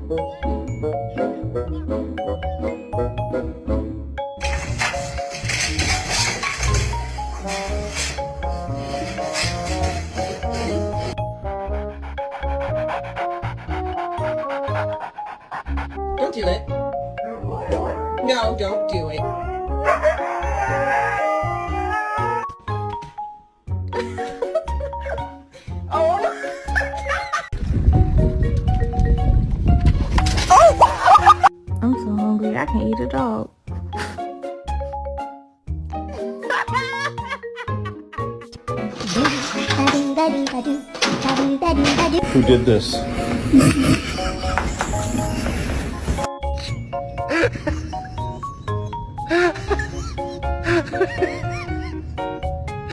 Don't do it. No, don't do it. Oh. I'm so hungry, I can eat a dog. Who did this?